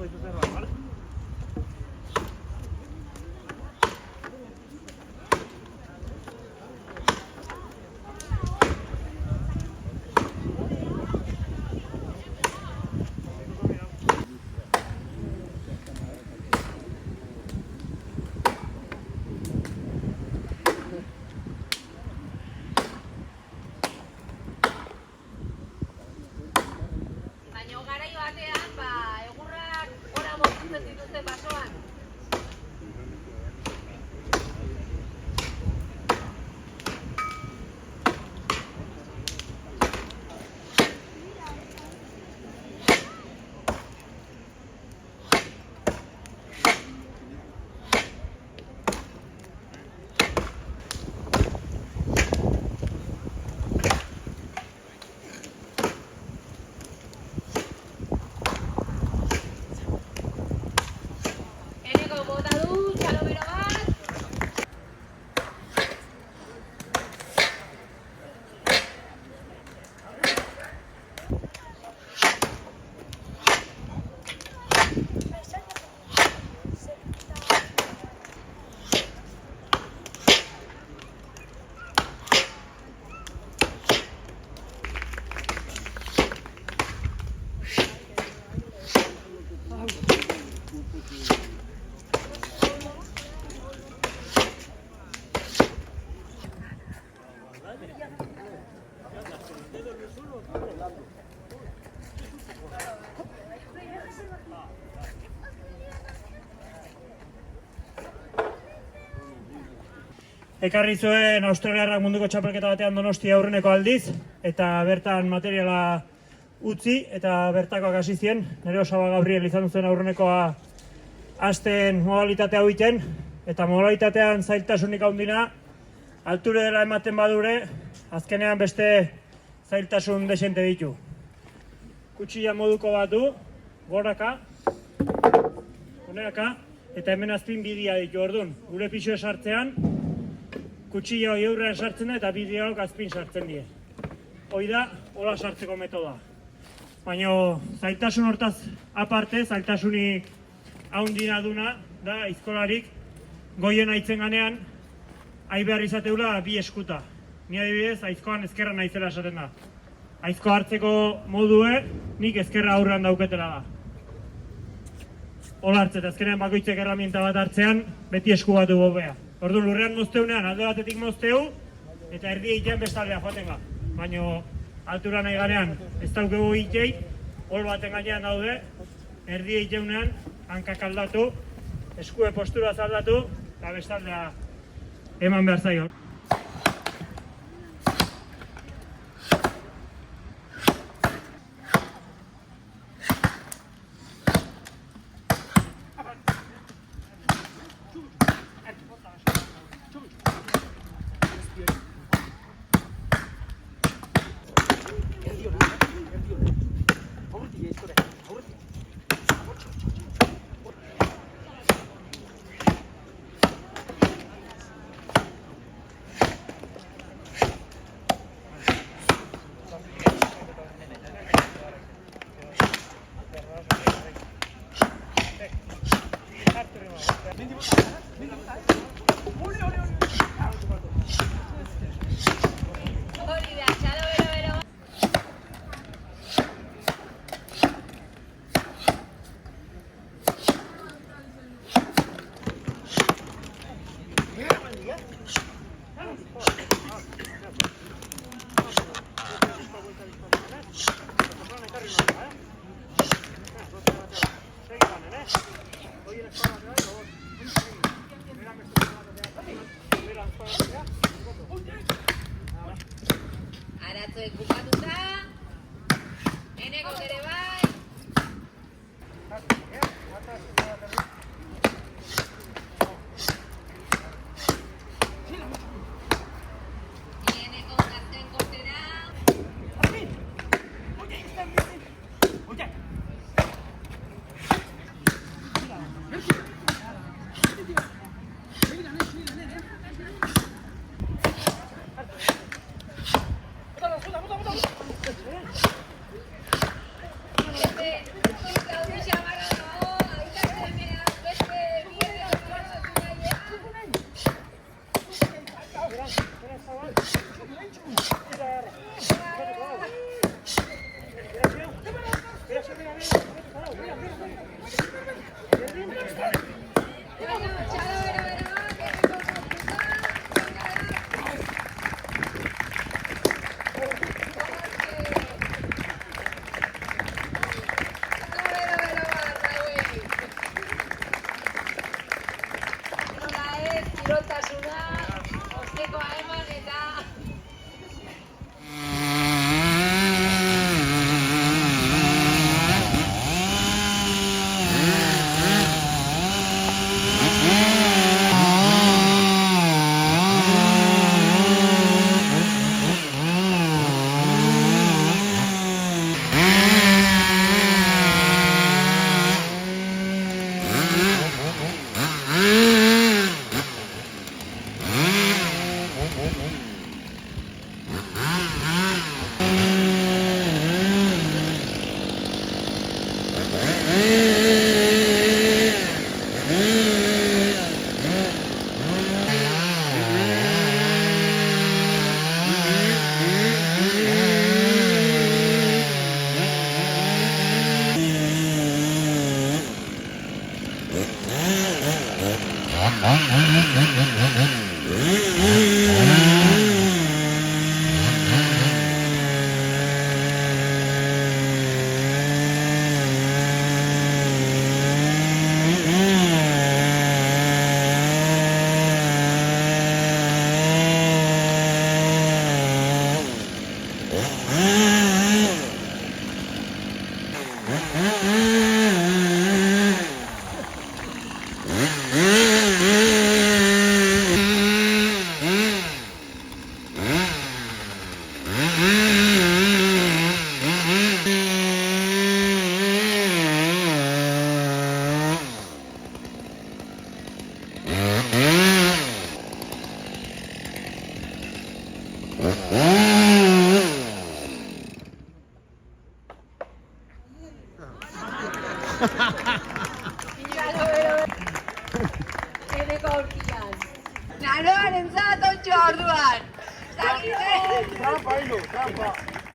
dizu zerbait, bale? Baina garaio batean, egurrak gora bortitzen dituzten basoan. Eneko bota du, txalomero bat. Ekarri zuen Australiarrak munduko txapelketa batean Donostia aurreneko aldiz, eta bertan materiala utzi, eta bertakoak hasi zien. Nere Osaba Gabriel izan zuen aurrenekoa hasten modalitate hau iten, eta modalitatean zailtasunik handina, alture dela ematen badure, azkenean beste zailtasun desente ditu. Kutxilla moduko bat du, goraka, honeaka, eta hemen azpin bidea ditu orduan. Gure pixoa sartzean, kutxilla hori aurrean sartzen da eta bideok azpin sartzen die. Hoi da, hola sartzeko metoda. Baina zailtasun hortaz aparte, zailtasunik haundina duna da aizkolarik goien aitzen ganean ai behar izateula bi eskuta. Ni adibidez, aizkoan ezkerra naizela esaten da. Aizko hartzeko modue, nik ezkerra aurrean dauketela da. Hola hartzet, azkenean bakoitzek erramienta bat hartzean, beti esku bat du bobea. Orduan lurrean mozteunean, alde batetik mozteu, eta erdi egitean bestaldea joaten ga. Baina altura nahi ganean, ez daukegu egitei, hol baten gainean daude, erdi egiteunean, hankak aldatu, eskue postura aldatu, eta bestaldea eman behar zaio. Hori da, txalomero. Aratzoek bukatuta, eneko ere bai. Eneko azken kortera. Este, Kiroltasuna, ostekoa eman eta... Naroaren zatontxo orduan. Trampa, hilo, trampa.